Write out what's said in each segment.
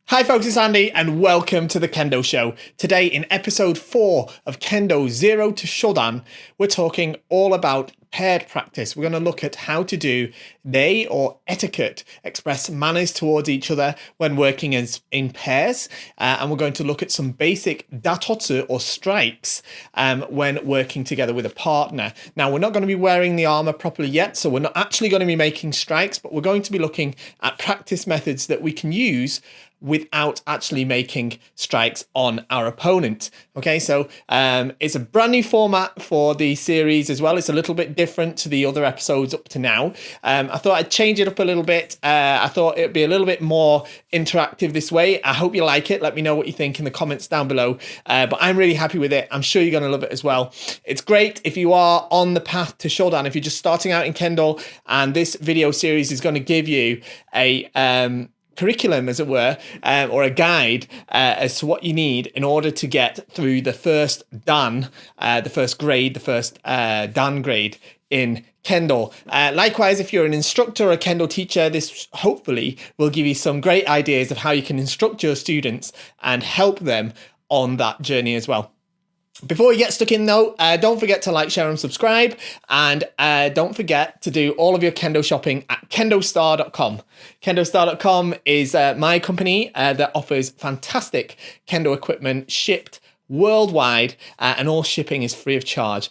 Hi folks, it's Andy and welcome to the Kendo Show. Today in episode 4 of Kendo 0 to Shodan, we're talking all about paired practice. We're going to look at how to do they or etiquette, express manners towards each other when working in pairs. And we're going to look at some basic datotsu or strikes when working together with a partner. Now, we're not going to be wearing the armor properly yet, so we're not actually going to be making strikes, but we're going to be looking at practice methods that we can use without actually making strikes on our opponent. Okay, so it's a brand new format for the series as well. It's a little bit different to the other episodes up to now. I thought I'd change it up a little bit. I thought it'd be a little bit more interactive this way. I hope you like it. Let me know what you think in the comments down below. But I'm really happy with it. I'm sure you're going to love it as well. It's great if you are on the path to Shodan, if you're just starting out in Kendo, and this video series is going to give you a curriculum, as it were, or a guide as to what you need in order to get through the first Dan, the first grade, the first Dan grade in Kendo. Likewise, if you're an instructor or a Kendo teacher, this hopefully will give you some great ideas of how you can instruct your students and help them on that journey as well. Before we get stuck in though, don't forget to like, share and subscribe, and don't forget to do all of your Kendo shopping at KendoStar.com. KendoStar.com is my company that offers fantastic Kendo equipment shipped worldwide, and all shipping is free of charge.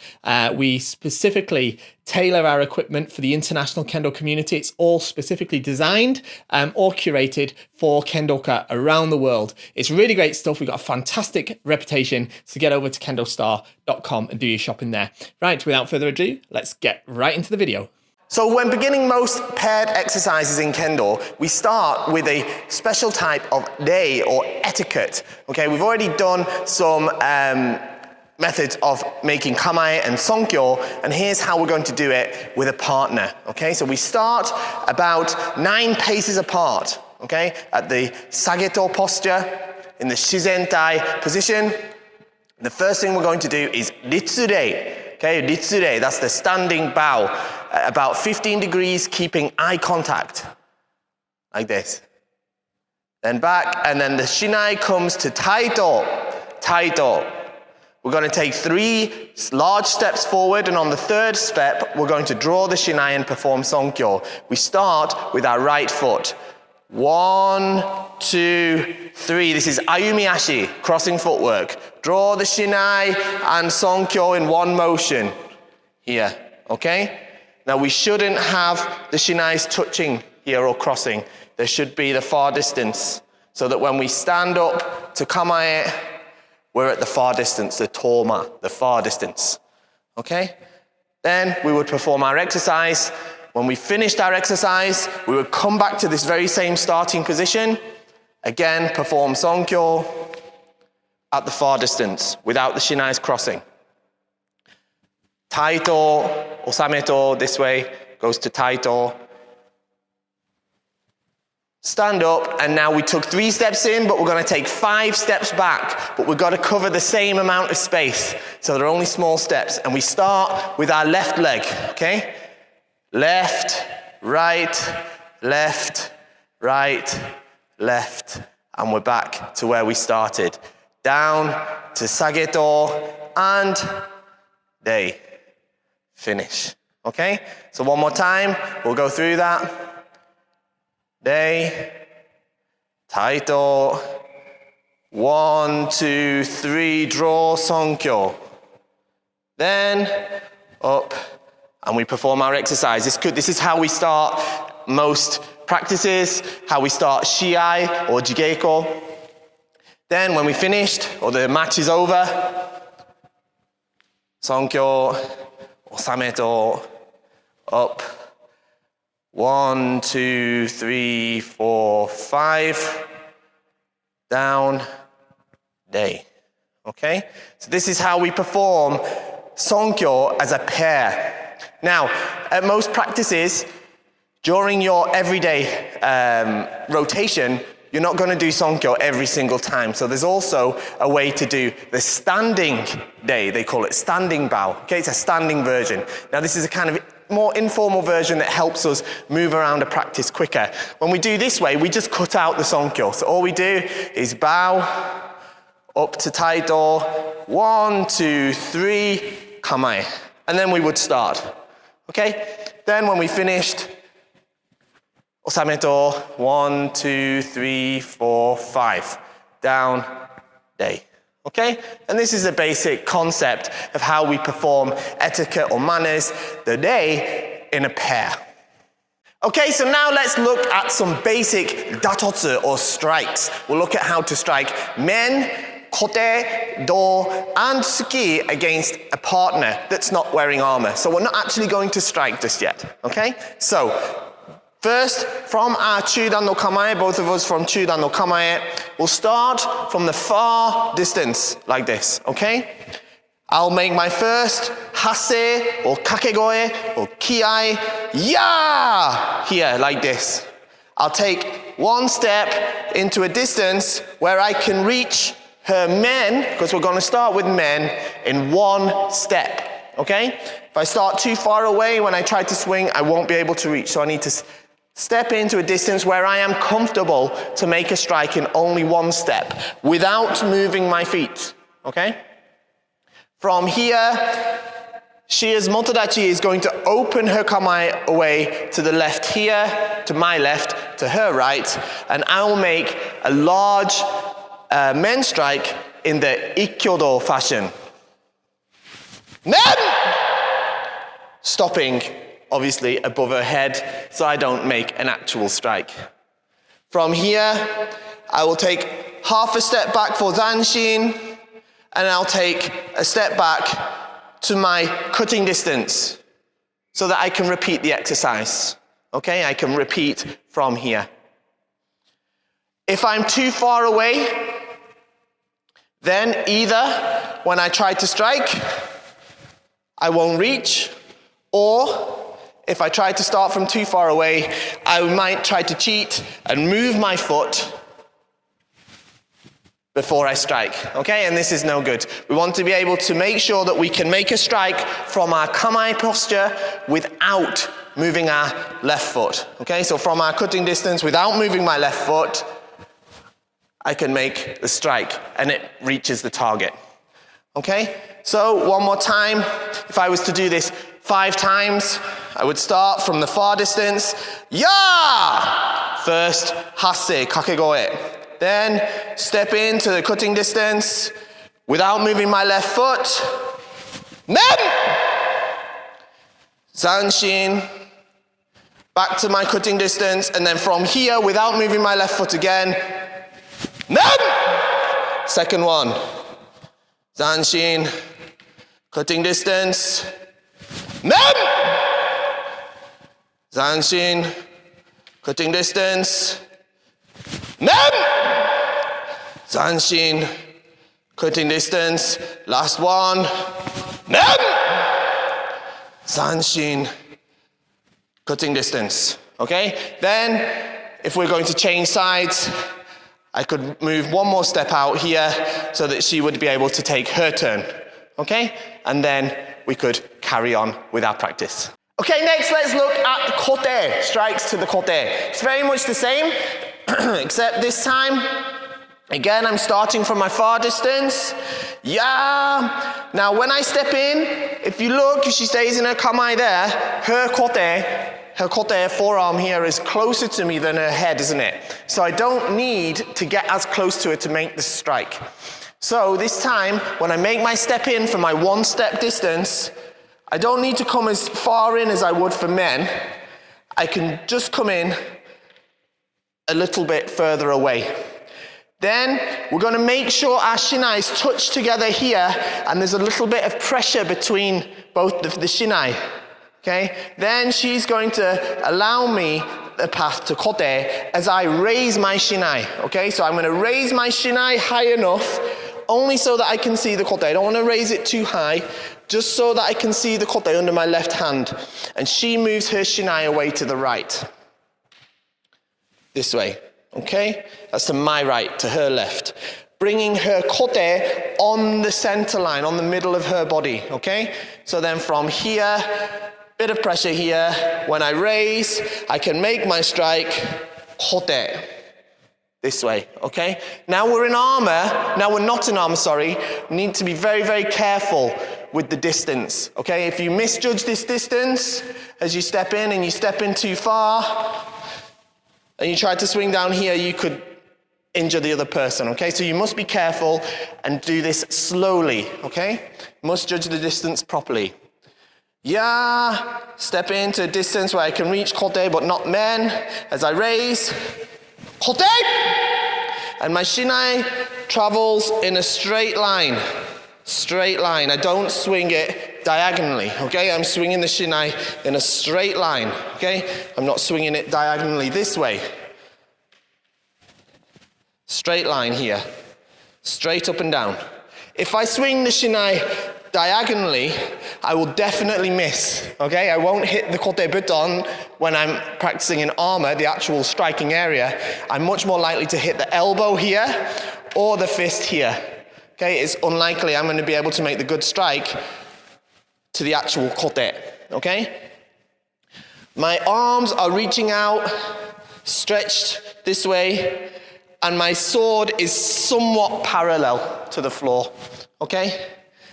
We specifically tailor our equipment for the international Kendo community. It's all specifically designed or curated for Kendoka around the world. It's really great stuff. We've got a fantastic reputation, so get over to KendoStar.com and do your shopping there. Right, without further ado, let's get right into the video. So when beginning most paired exercises in Kendo, we start with a special type of day or etiquette. Okay, we've already done some methods of making kamae and sonkyo, and here's how we're going to do it with a partner. Okay, so we start about 9 paces apart. Okay, at the sageto posture, in the shizentai position. The first thing we're going to do is ritsure. Okay, ritsure, that's the standing bow. About 15 degrees, keeping eye contact, like this. Then back, and then the shinai comes to taito, taito. We're going to take 3 large steps forward, and on the 3rd step, we're going to draw the shinai and perform sonkyo. We start with our right foot. 1, 2, 3. This is ayumi ashi, crossing footwork. Draw the shinai and sonkyo in one motion. Here, okay? Now we shouldn't have the shinais touching here or crossing. There should be the far distance, so that when we stand up to kamae, we're at the far distance, the toma, the far distance. Okay? Then we would perform our exercise. When we finished our exercise, we would come back to this very same starting position. Again, perform sonkyo at the far distance, without the shinais crossing. Taito, osameto, this way, goes to taito. Stand up, and now we took 3 steps in, but we're going to take 5 steps back. But we've got to cover the same amount of space, so they're only small steps. And we start with our left leg, okay? Left, right, left, right, left. And we're back to where we started. Down to sageto, and day. Finish. Okay? So one more time, we'll go through that. Day, taito, 1, 2, 3, draw sonkyo. Then up, and we perform our exercise. This is how we start most practices, how we start shiai or jigeiko. Then when we finished, or the match is over, sonkyo, osameto, up, 1, 2, 3, 4, 5, down, day. Okay? So this is how we perform sonkyo as a pair. Now, at most practices, during your everyday rotation, you're not going to do sonkyo every single time. So there's also a way to do the standing day. They call it standing bow. Okay, it's a standing version. Now this is a kind of more informal version that helps us move around a practice quicker. When we do this way, we just cut out the sonkyo. So all we do is bow, up to Taido, 1, 2, 3, kamae. And then we would start, okay? Then when we finished, osameto, 1, 2, 3, 4, 5, down, day. Okay? And this is a basic concept of how we perform etiquette or manners, the day, in a pair. Okay, so now let's look at some basic datotsu or strikes. We'll look at how to strike men, kote, do, and suki against a partner that's not wearing armor. So we're not actually going to strike just yet. Okay? So, first, from our Chudan no kamae, both of us from Chudan no kamae, we'll start from the far distance, like this, okay? I'll make my first hase, or kakegoe, or kiai, ya, here, like this. I'll take one step into a distance where I can reach her men, because we're going to start with men, in one step, okay? If I start too far away when I try to swing, I won't be able to reach, so I need to step into a distance where I am comfortable to make a strike in only one step without moving my feet, okay? From here, Shia's motodachi is going to open her kamae away to the left here, to my left, to her right, and I will make a large men strike in the ikkyodo fashion. Men! Stopping obviously above her head, so I don't make an actual strike. From here, I will take half a step back for zanshin, and I'll take a step back to my cutting distance, so that I can repeat the exercise. Okay, I can repeat from here. If I'm too far away, then either when I try to strike, I won't reach, or if I try to start from too far away, I might try to cheat and move my foot before I strike, okay? And this is no good. We want to be able to make sure that we can make a strike from our kamae posture without moving our left foot, okay? So from our cutting distance, without moving my left foot, I can make the strike and it reaches the target, okay? So one more time, if I was to do this 5 times, I would start from the far distance. Ya! First, hase, kakegoe. Then, step into the cutting distance without moving my left foot. Men! Zanshin. Back to my cutting distance. And then from here, without moving my left foot again. Men! Second one. Zanshin. Cutting distance. Men! Zanshin, cutting distance. Men! Zanshin, cutting distance. Last one. Men! Zanshin, cutting distance. Okay? Then, if we're going to change sides, I could move one more step out here so that she would be able to take her turn. Okay? And then we could carry on with our practice. Okay, next let's look at kote, strikes to the kote. It's very much the same, except this time, again, I'm starting from my far distance. Yeah. Now when I step in, if you look, she stays in her kamae there, her kote forearm here is closer to me than her head, isn't it? So I don't need to get as close to her to make the strike. So this time, when I make my step in from my 1 step distance, I don't need to come as far in as I would for men. I can just come in a little bit further away. Then we're going to make sure our shinais touch together here, and there's a little bit of pressure between both the shinai. Okay? Then she's going to allow me the path to kote as I raise my shinai. Okay? So I'm going to raise my shinai high enough, only so that I can see the kote. I don't want to raise it too high, just so that I can see the kote under my left hand. And she moves her shinai away to the right. This way. Okay? That's to my right, to her left. Bringing her kote on the center line, on the middle of her body. Okay? So then from here, Bit of pressure here. When I raise, I can make my strike kote. This way, okay? Now we're in armor. Now we're not in armor, sorry. We need to be very, very careful with the distance, okay? If you misjudge this distance as you step in and you step in too far and you try to swing down here, you could injure the other person, okay? So you must be careful and do this slowly, okay? You must judge the distance properly. Yeah, step into a distance where I can reach kote but not men. As I raise, kote! And my shinai travels in a straight line. Straight line. I don't swing it diagonally, okay? I'm swinging the shinai in a straight line, okay? I'm not swinging it diagonally this way. Straight line here. Straight up and down. If I swing the shinai diagonally, I will definitely miss, okay? I won't hit the kote buton when I'm practicing in armor, the actual striking area. I'm much more likely to hit the elbow here or the fist here, okay? It's unlikely I'm going to be able to make the good strike to the actual kote, okay? My arms are reaching out, stretched this way, and my sword is somewhat parallel to the floor, okay?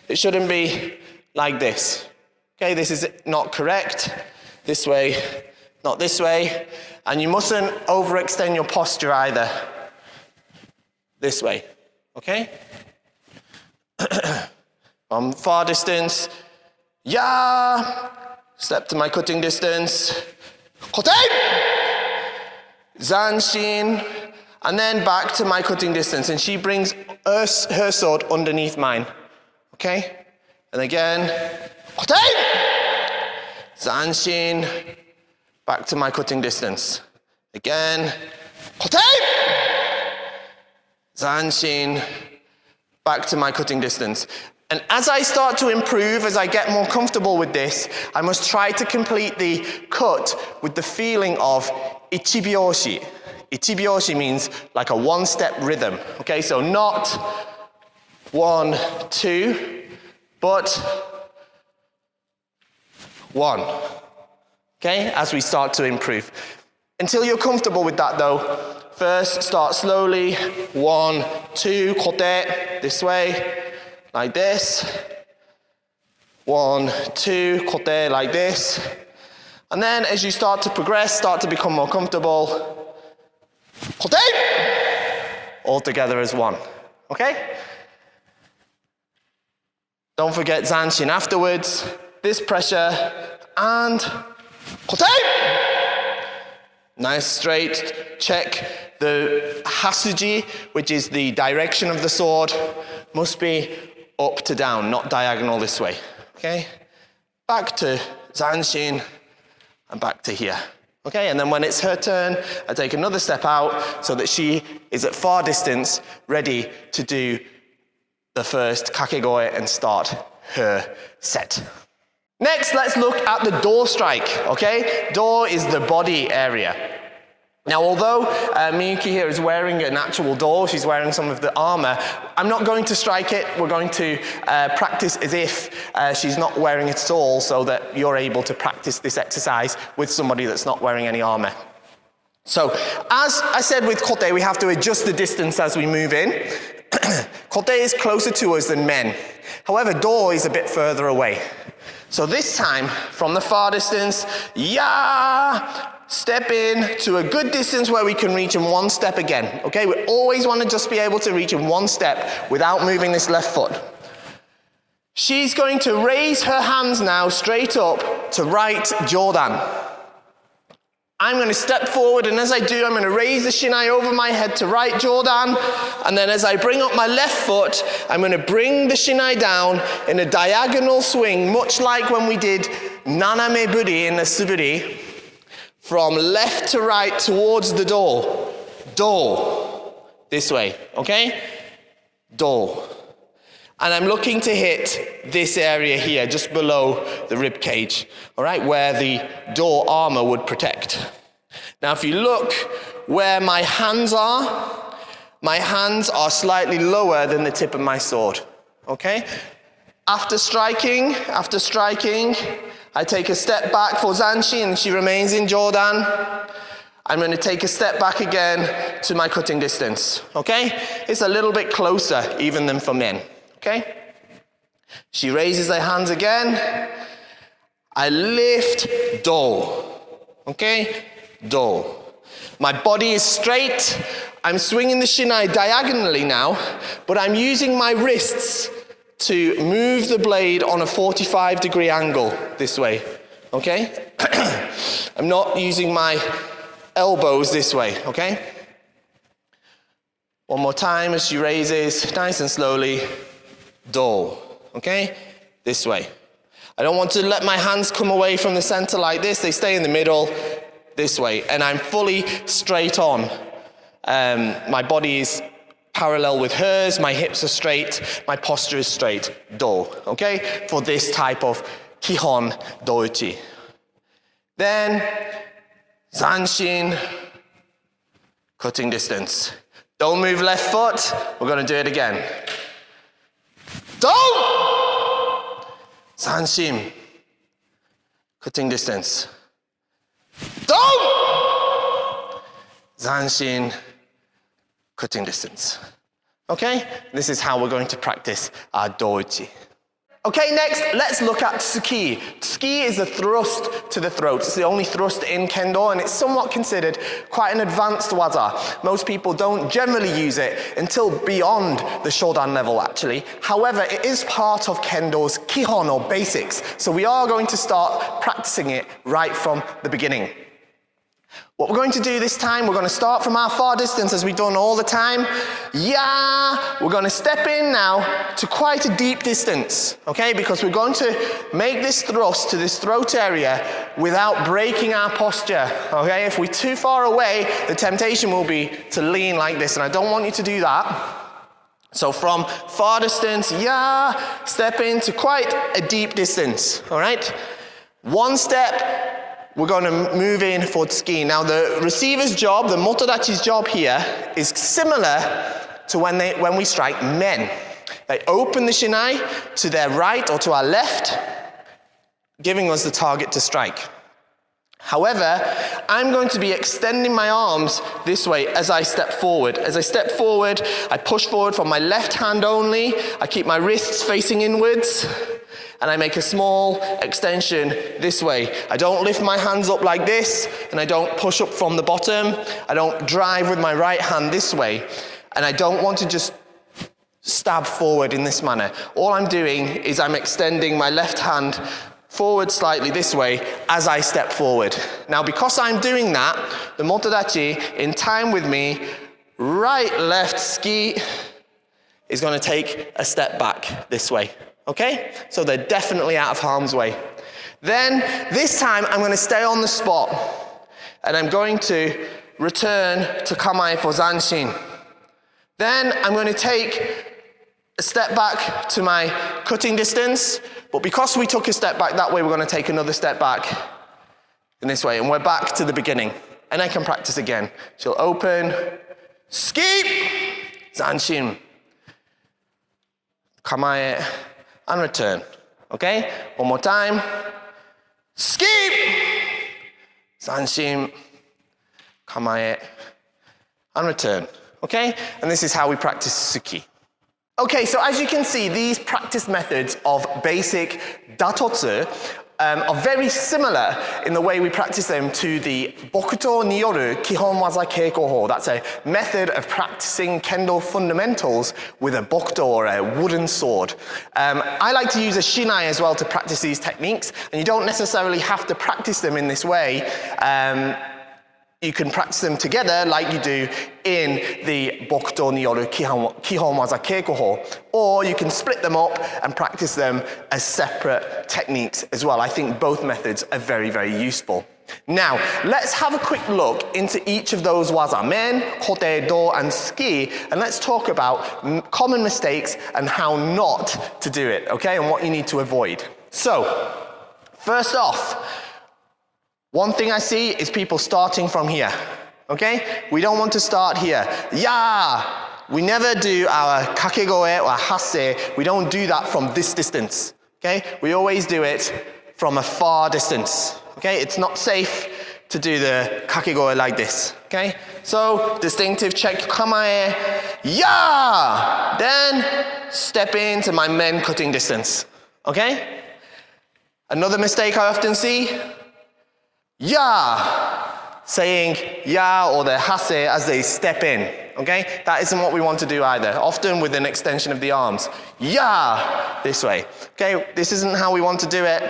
It shouldn't be like this. Okay, this is not correct. This way, not this way. And you mustn't overextend your posture either. This way, okay? From far distance, yeah. Step to my cutting distance. Kote! Zanshin. And then back to my cutting distance. And she brings her sword underneath mine. Okay? And again, kote! Zanshin, back to my cutting distance. Again, kote! Zanshin, back to my cutting distance. And as I start to improve, as I get more comfortable with this, I must try to complete the cut with the feeling of ichibyoshi. Ichibyoshi means like a one-step rhythm. Okay, so not 1, 2, but 1. Okay, as we start to improve. Until you're comfortable with that though, first start slowly. 1, 2, kote, this way, like this. 1, 2, kote, like this. And then as you start to progress, start to become more comfortable, kote, all together as one. Okay? Don't forget zanshin afterwards, this pressure, and kote! Nice straight, check the hasuji, which is the direction of the sword, must be up to down, not diagonal this way, okay? Back to zanshin, and back to here. Okay, and then when it's her turn, I take another step out so that she is at far distance, ready to do the first kakegoe and start her set. Next, let's look at the door strike, okay? Door is the body area. Now, although Miyuki here is wearing an actual door, she's wearing some of the armor, I'm not going to strike it. We're going to practice as if she's not wearing it at all so that you're able to practice this exercise with somebody that's not wearing any armor. So, as I said with kote, we have to adjust the distance as we move in. Kote is closer to us than men. However, door is a bit further away. So this time, from the far distance, yeah, step in to a good distance where we can reach in one step again. Okay, we always want to just be able to reach in one step without moving this left foot. She's going to raise her hands now straight up to right Shodan. I'm going to step forward, and as I do, I'm going to raise the shinai over my head to right Shodan, and then as I bring up my left foot, I'm going to bring the shinai down in a diagonal swing, much like when we did naname buri in the suburi, from left to right towards the door. Door. This way, okay? Door. And I'm looking to hit this area here, just below the rib cage, all right, where the door armor would protect. Now, if you look where my hands are slightly lower than the tip of my sword, okay? After striking, I take a step back for Zanshin and she remains in Shodan. I'm going to take a step back again to my cutting distance, okay? It's a little bit closer even than for men, okay? She raises her hands again. I lift, do, okay? Do. My body is straight. I'm swinging the shinai diagonally now, but I'm using my wrists to move the blade on a 45-degree angle this way, okay? I'm not using my elbows this way, okay? One more time as she raises, nice and slowly, do, okay? This way. I don't want to let my hands come away from the center like this. They stay in the middle, this way. And I'm fully straight on. My body is parallel with hers, my hips are straight, my posture is straight, do, okay? For this type of Kihon Douchi. Then, Zanshin, cutting distance. Don't move left foot. We're going to do it again. Don't! Zanshin, cutting distance. Don't! Zanshin, cutting distance. Okay? This is how we're going to practice our Douchi. Okay, next, let's look at Suki. Suki is a thrust to the throat. It's the only thrust in Kendo, and it's somewhat considered quite an advanced waza. Most people don't generally use it until beyond the Shodan level, actually. However, it is part of Kendo's Kihon, or basics, so we are going to start practicing it right from the beginning. What we're going to do this time, we're going to start from our far distance as we've done all the time. Yeah, we're going to step in now to quite a deep distance, okay? Because we're going to make this thrust to this throat area without breaking our posture, okay? If we're too far away, the temptation will be to lean like this, and I don't want you to do that. So from far distance, yeah, step into quite a deep distance, all right? One step, we're going to move in for tsuki. Now the receiver's job, the motodachi's job here, is similar to when we strike men. They open the shinai to their right or to our left, giving us the target to strike. However, I'm going to be extending my arms this way as I step forward. As I step forward, I push forward from my left hand only. I keep my wrists facing inwards. And I make a small extension this way. I don't lift my hands up like this, and I don't push up from the bottom. I don't drive with my right hand this way. And I don't want to just stab forward in this manner. All I'm doing is I'm extending my left hand forward slightly this way as I step forward. Now, because I'm doing that, the motodachi, in time with me, right, left, ski, is going to take a step back this way. Okay? So they're definitely out of harm's way. Then, this time, I'm going to stay on the spot. And I'm going to return to kamae for zanshin. Then, I'm going to take a step back to my cutting distance. But because we took a step back that way, we're going to take another step back in this way. And we're back to the beginning. And I can practice again. She'll open, ski, zanshin, kamae, and return, okay? One more time. Skip! Zanshin, kamae, and return, okay? And this is how we practice Suki. Okay, so as you can see, these practice methods of basic datotsu are very similar in the way we practice them to the Bokuto ni yoru Kihon waza keiko ho. That's a method of practicing Kendo fundamentals with a bokuto, or a wooden sword. I like to use a shinai as well to practice these techniques, and you don't necessarily have to practice them in this way. You can practice them together like you do in the Bokuto ni yoru Kihon waza keiko ho, or you can split them up and practice them as separate techniques as well. I think both methods are very, very useful. Now, let's have a quick look into each of those waza, men, kote, do, and ski, and let's talk about common mistakes and how not to do it, okay, and what you need to avoid. So, first off, one thing I see is people starting from here, okay? We don't want to start here. Yeah! We never do our kakegoe or hase. We don't do that from this distance, okay? We always do it from a far distance. Okay, it's not safe to do the kakegoe like this. Okay, so distinctive check kamae, ya! Then step into my men cutting distance. Okay? Another mistake I often see, ya! Saying ya or the hase as they step in. Okay? That isn't what we want to do either. Often with an extension of the arms. Ya! This way. Okay? This isn't how we want to do it.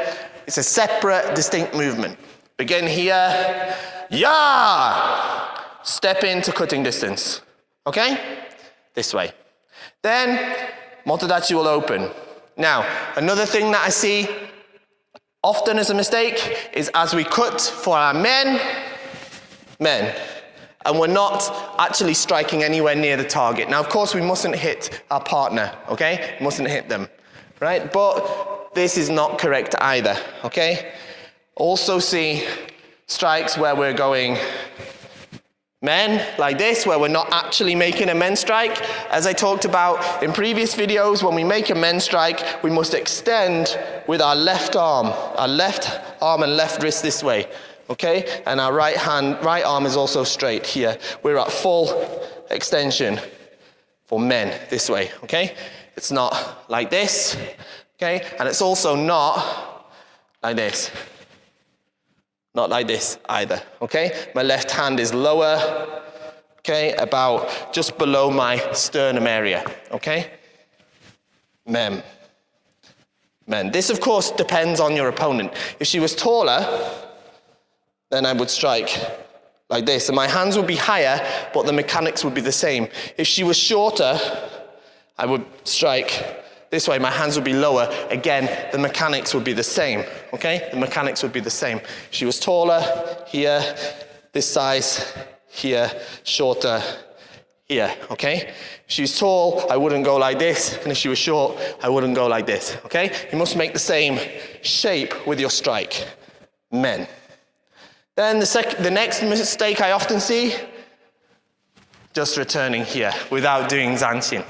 It's a separate, distinct movement. Begin here. Ya! Step into cutting distance. Okay? This way. Then, motodachi will open. Now, another thing that I see often as a mistake is as we cut for our men, and we're not actually striking anywhere near the target. Now, of course, we mustn't hit our partner, okay? Mustn't hit them, right? But this is not correct either, okay? Also see strikes where we're going men, like this, where we're not actually making a men strike. As I talked about in previous videos, when we make a men strike, we must extend with our left arm and left wrist this way, okay? And our right arm is also straight here. We're at full extension for men this way, okay? It's not like this, okay? And it's also not like this. Not like this either, okay? My left hand is lower, okay? About just below my sternum area, okay? Men. This, of course, depends on your opponent. If she was taller, then I would strike like this, and my hands would be higher, but the mechanics would be the same. If she was shorter, I would strike this way, my hands would be lower. Again, the mechanics would be the same, okay? The mechanics would be the same. If she was taller, here, this size, here, shorter, here, okay? If she was tall, I wouldn't go like this, and if she was short, I wouldn't go like this, okay? You must make the same shape with your strike. Men. Then the next mistake I often see, just returning here without doing zanshin.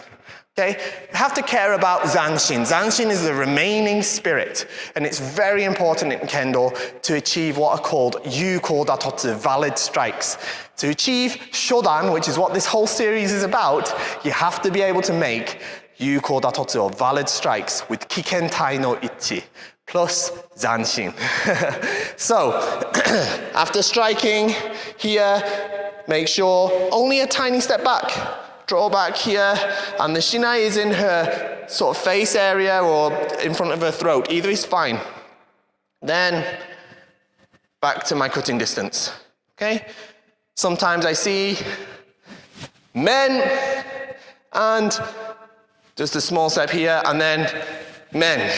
Okay, you have to care about zanshin. Zanshin is the remaining spirit, and it's very important in Kendo to achieve what are called yukou datotsu, valid strikes. To achieve Shodan, which is what this whole series is about, you have to be able to make yukou datotsu, or valid strikes, with kikentai no ichi, plus zanshin. So, after striking here, make sure only a tiny step back. Draw back here, and the shinai is in her sort of face area or in front of her throat. Either is fine. Then, back to my cutting distance. Okay? Sometimes I see men, and just a small step here, and then men.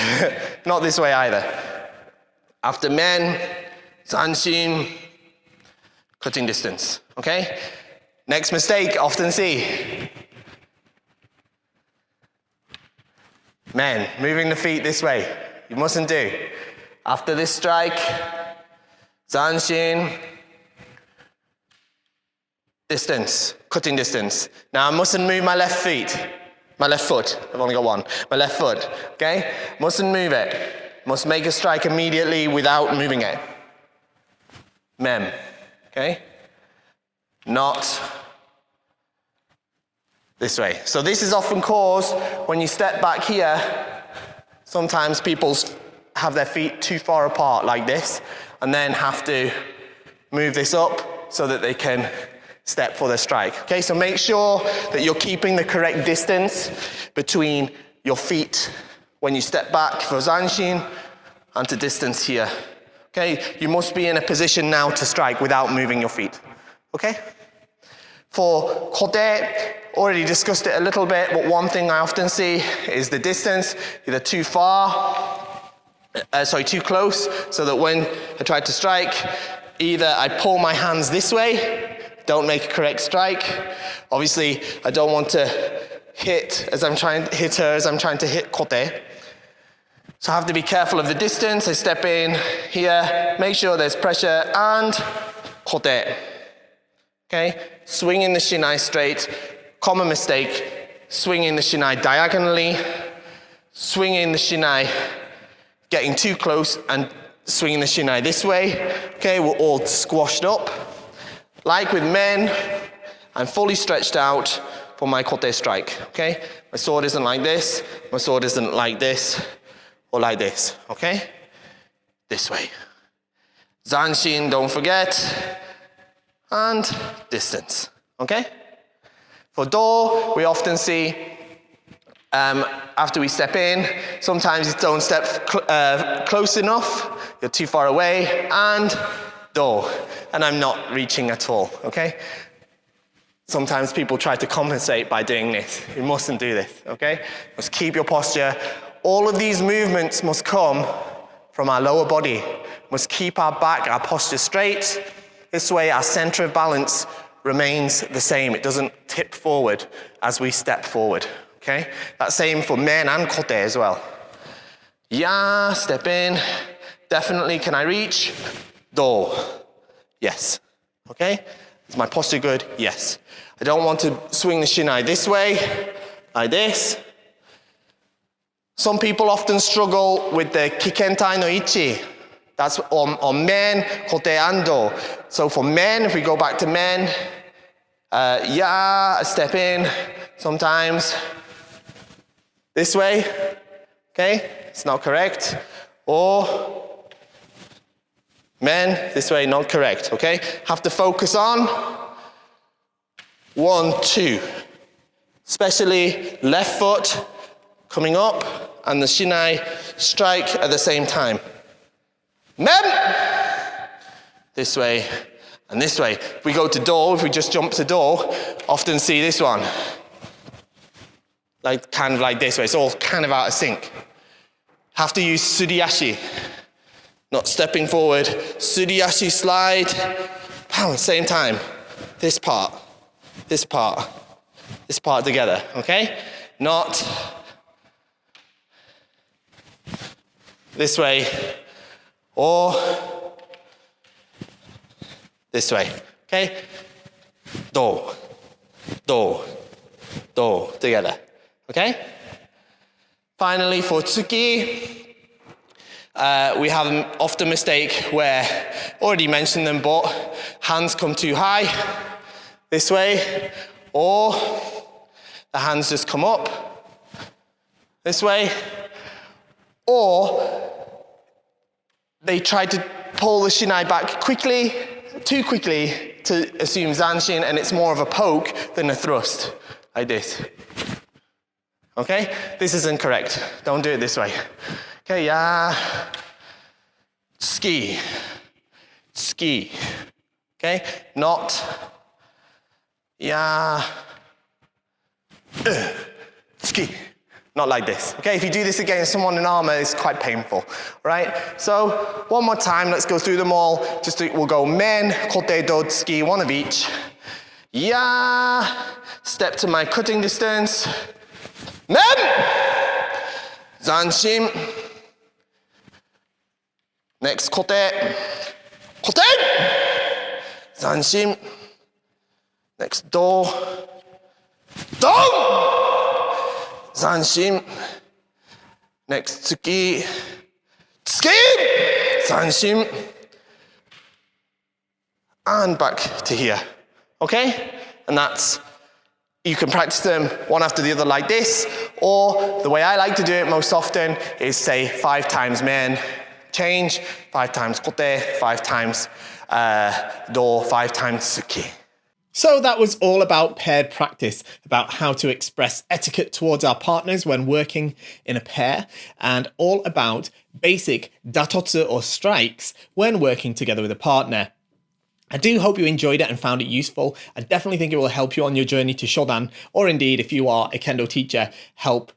Not this way either. After men, zanshin, cutting distance. Okay? Next mistake, often see. Men, moving the feet this way. You mustn't do. After this strike, zanshin, distance, cutting distance. Now I mustn't move my left foot. I've only got one. My left foot, okay? Mustn't move it. Must make a strike immediately without moving it. Men, okay? Not this way. So this is often caused when you step back here. Sometimes people have their feet too far apart like this, and then have to move this up so that they can step for the strike. Okay, so make sure that you're keeping the correct distance between your feet when you step back for zanshin and to distance here. Okay, you must be in a position now to strike without moving your feet. Okay? For kote, already discussed it a little bit, but one thing I often see is the distance, either too close, so that when I try to strike, either I pull my hands this way, don't make a correct strike. Obviously, I don't want to hit as I'm trying to hit her as I'm trying to hit kote. So I have to be careful of the distance. I step in here, make sure there's pressure, and kote. Okay, swinging the shinai straight. Common mistake, swinging the shinai diagonally, swinging the shinai, getting too close and swinging the shinai this way. Okay, we're all squashed up. Like with men, I'm fully stretched out for my kote strike. Okay, my sword isn't like this. My sword isn't like this or like this. Okay, this way. Zanshin, don't forget, and distance. Okay. For do, we often see after we step in, sometimes you don't step close enough, you're too far away, and do. And I'm not reaching at all, okay? Sometimes people try to compensate by doing this. You mustn't do this, okay? Must keep your posture. All of these movements must come from our lower body. Must keep our back, our posture straight. This way our center of balance remains the same. It doesn't tip forward as we step forward, okay? That's same for men and kote as well. Yeah, step in. Definitely, can I reach? Do. Yes, okay? Is my posture good? Yes. I don't want to swing the shinai this way, like this. Some people often struggle with the kikentai no ichi. That's on men, kote and do. So for men, if we go back to men, yeah, step in, sometimes this way, okay? It's not correct. Or men, this way, not correct, okay? Have to focus on 1, 2. Especially left foot coming up and the shinai strike at the same time. Men! This way and this way. If we go to do, if we just jump to do, often see this one. Like, kind of like this way. It's all kind of out of sync. Have to use suriashi. Not stepping forward. Suriashi slide. Pow, same time. This part. This part. This part together, okay? Not this way. Or this way, okay? Do, do, do, together, okay? Finally, for Suki, we have an often mistake where, already mentioned them, but hands come too high, this way, or the hands just come up, this way, or they try to pull the shinai back quickly, too quickly to assume zanshin, and it's more of a poke than a thrust, like this. Okay? This is incorrect. Don't do it this way. Okay, yeah. Ski. Ski. Okay? Not. Yeah. Ski. Not like this, okay? If you do this against someone in armor, it's quite painful, right? So, one more time, let's go through them all. We'll go men, kote, do, ski, one of each. Yeah, step to my cutting distance. Men! Zanshin. Next, kote. Kote! Zanshin. Next, do. Do! Zanshin. Next, tsuki. Tsuki! Zanshin. And back to here. Okay? And that's, you can practice them one after the other like this, or the way I like to do it most often is say 5 times men, change, 5 times kote, 5 times do, 5 times tsuki. So that was all about paired practice, about how to express etiquette towards our partners when working in a pair, and all about basic datotsu or strikes when working together with a partner. I do hope you enjoyed it and found it useful. I definitely think it will help you on your journey to Shodan, or indeed, if you are a Kendo teacher, help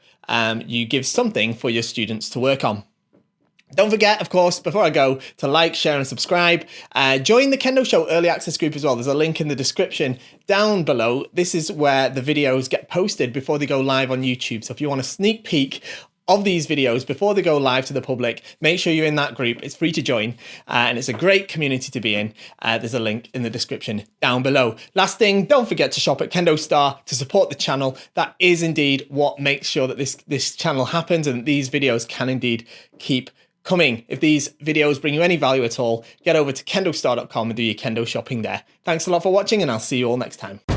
you give something for your students to work on. Don't forget, of course, before I go, to like, share and subscribe. Join the Kendo Show Early Access group as well. There's a link in the description down below. This is where the videos get posted before they go live on YouTube. So if you want a sneak peek of these videos before they go live to the public, make sure you're in that group. It's free to join and it's a great community to be in. There's a link in the description down below. Last thing, don't forget to shop at KendoStar to support the channel. That is indeed what makes sure that this channel happens and these videos can indeed keep coming. If these videos bring you any value at all, get over to KendoStar.com and do your Kendo shopping there. Thanks a lot for watching, and I'll see you all next time.